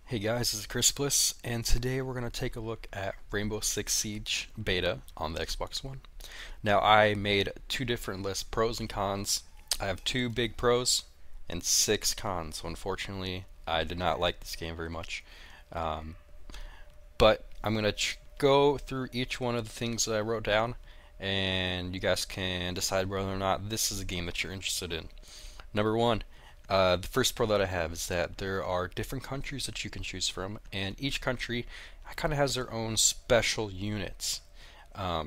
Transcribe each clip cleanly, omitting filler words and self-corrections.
Hey guys, this is Chris Bliss, and today we're going to take a look at Rainbow Six Siege Beta on the Xbox One. Now, I made two different lists, pros and cons. I have two big pros and six cons, so unfortunately, I did not like this game very much. Um, but I'm going to go through each one of the things that I wrote down, and you guys can decide whether or not this is a game that you're interested in. Number one, the first pro that I have is that there are different countries that you can choose from, and each country kind of has their own special units.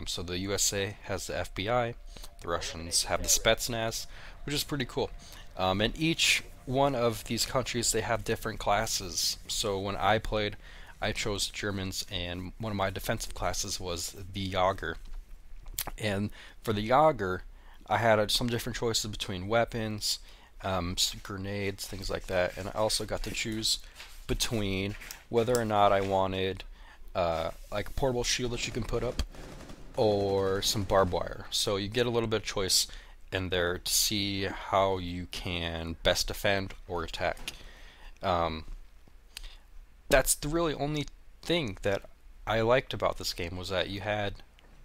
So the USA has the FBI, the Russians have the Spetsnaz, which is pretty cool. And each one of these countries, they have different classes. So when I played, I chose Germans, and one of my defensive classes was the Jager. And for the Jager, I had some different choices between weapons, grenades, things like that, and I also got to choose between whether or not I wanted like a portable shield that you can put up or some barbed wire. So you get a little bit of choice in there to see how you can best defend or attack. Um, that's the really only thing that I liked about this game, was that you had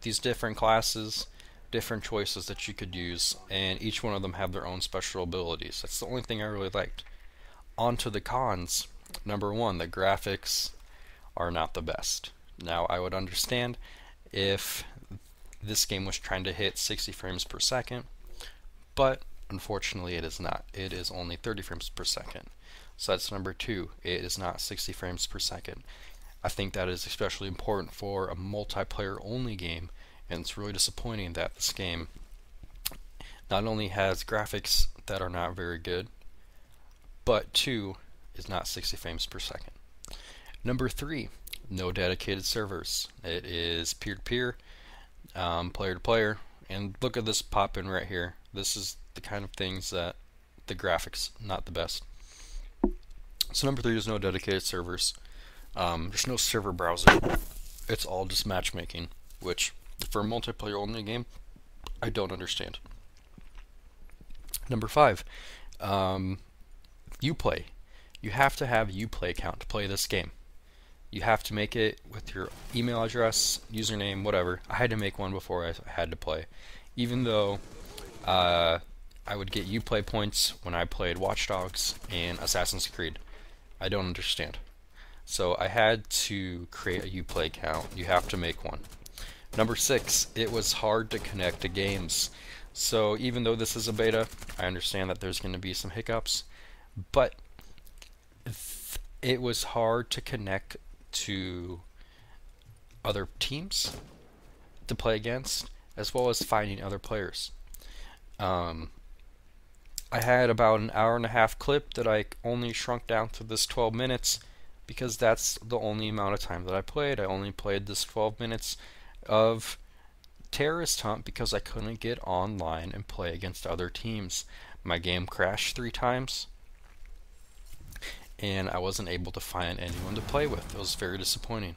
these different classes, different choices that you could use, and each one of them have their own special abilities. That's the only thing I really liked. On to the cons. Number one, the graphics are not the best. Now, I would understand if this game was trying to hit 60 frames per second, but unfortunately it is not. It is only 30 frames per second. So that's number two. It is not 60 frames per second. I think that is especially important for a multiplayer only game, and it's really disappointing that this game not only has graphics that are not very good, but two, is not 60 frames per second. Number three, no dedicated servers. It is peer-to-peer, player-to-player, and look at this pop-in right here. This is the kind of things that the graphics not the best. So number three, there's no dedicated servers. There's no server browser. It's all just matchmaking, which for a multiplayer only game, I don't understand. Number five, Uplay. You have to have a Uplay account to play this game. You have to make it with your email address, username, whatever. I had to make one before I had to play, even though I would get Uplay points when I played Watch Dogs and Assassin's Creed. I don't understand. So I had to create a Uplay account. You have to make one. Number six, it was hard to connect to games. So even though this is a beta, I understand that there's going to be some hiccups, but it was hard to connect to other teams to play against, as well as finding other players. I had about an hour and a half clip that I only shrunk down to this 12 minutes because that's the only amount of time that I played. I only played this 12 minutes of Terrorist Hunt because I couldn't get online and play against other teams. My game crashed 3 times, and I wasn't able to find anyone to play with. It was very disappointing.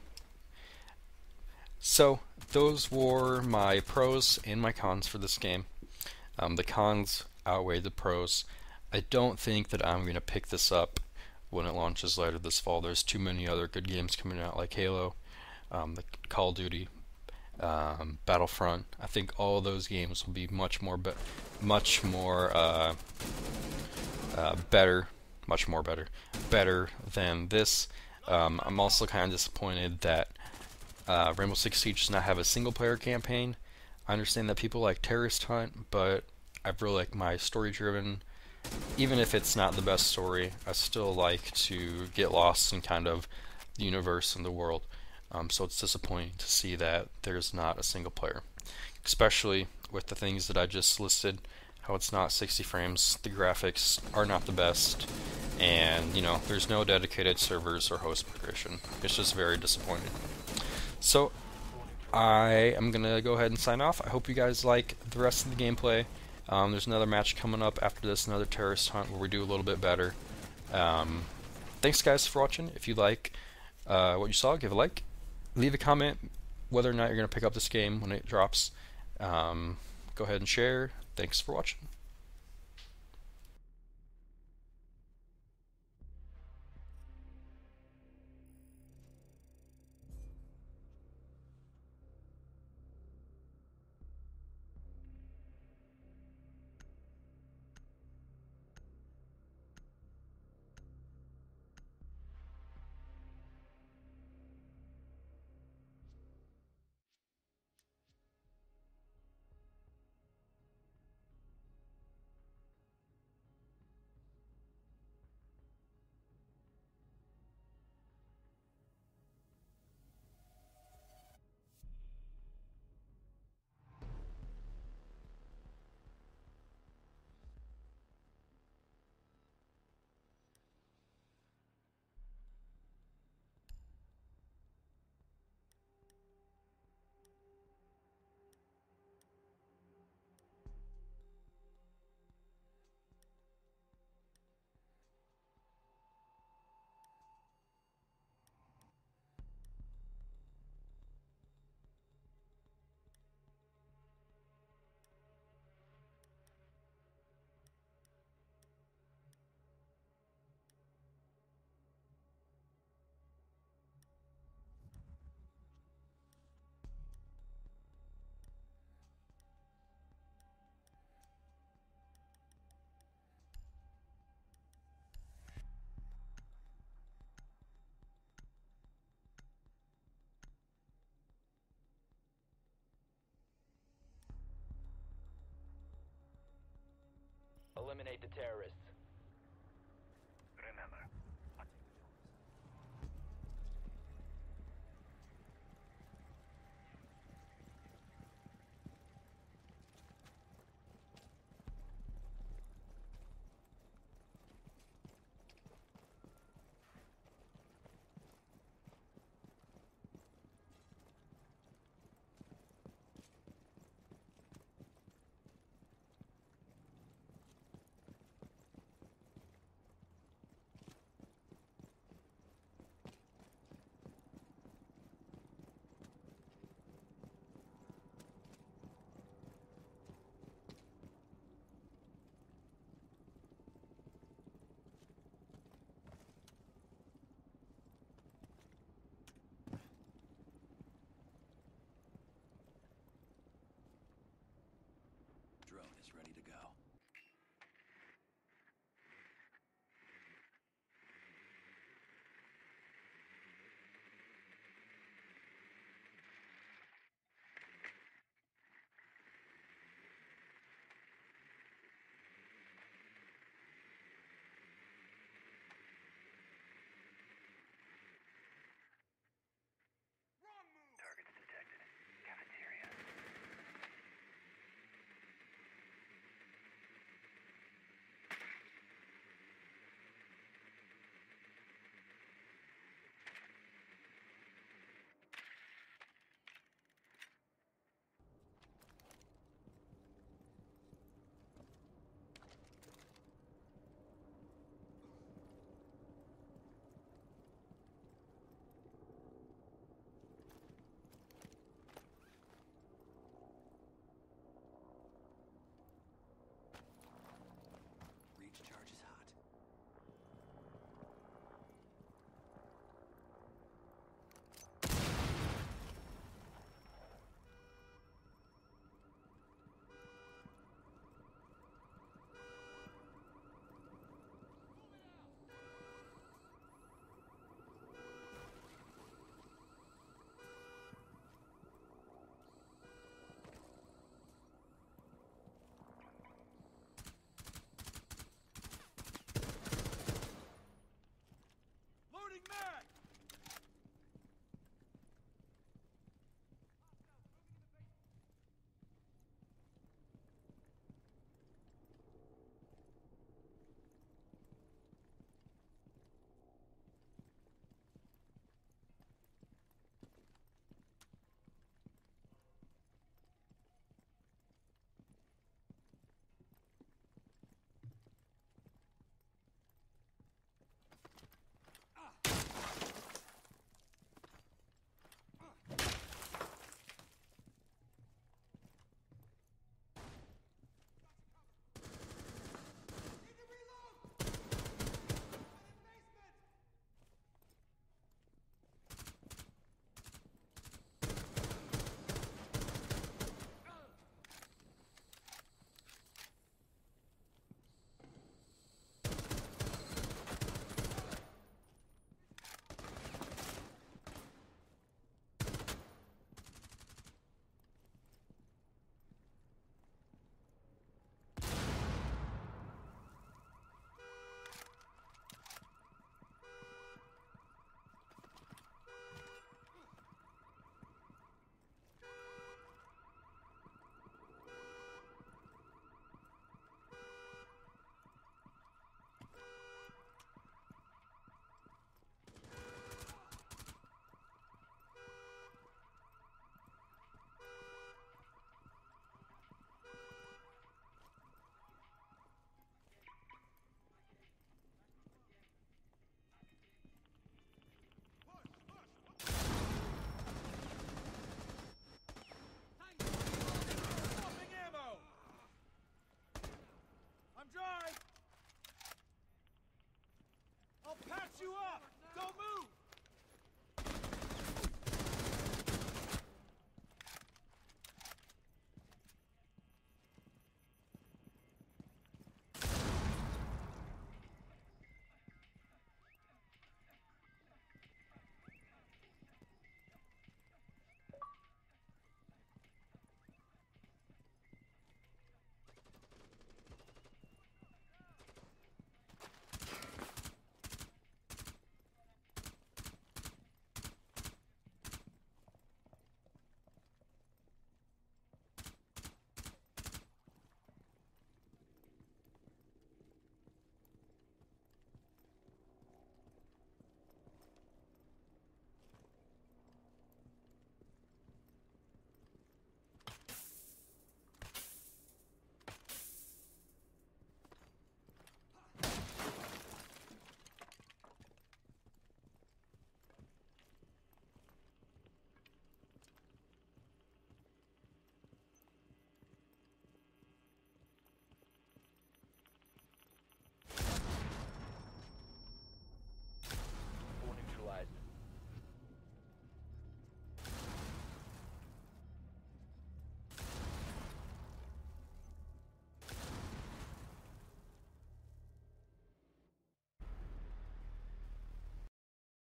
So, those were my pros and my cons for this game. The cons outweigh the pros. I don't think that I'm going to pick this up when it launches later this fall. There's too many other good games coming out, like Halo, the Call of Duty, Battlefront. I think all those games will be much more better, better than this. I'm also kind of disappointed that Rainbow Six Siege does not have a single-player campaign. I understand that people like Terrorist Hunt, but I really like my story-driven. Even if it's not the best story, I still like to get lost in kind of the universe and the world. So it's disappointing to see that there's not a single player, especially with the things that I just listed. How it's not 60 frames, the graphics are not the best, and there's no dedicated servers or host migration. It's just very disappointing. So I am gonna go ahead and sign off. I hope you guys like the rest of the gameplay. There's another match coming up after this, another Terrorist Hunt where we do a little bit better. Thanks guys for watching. If you like what you saw, give a like. Leave a comment whether or not you're going to pick up this game when it drops. Go ahead and share. Thanks for watching. eliminate the terrorists.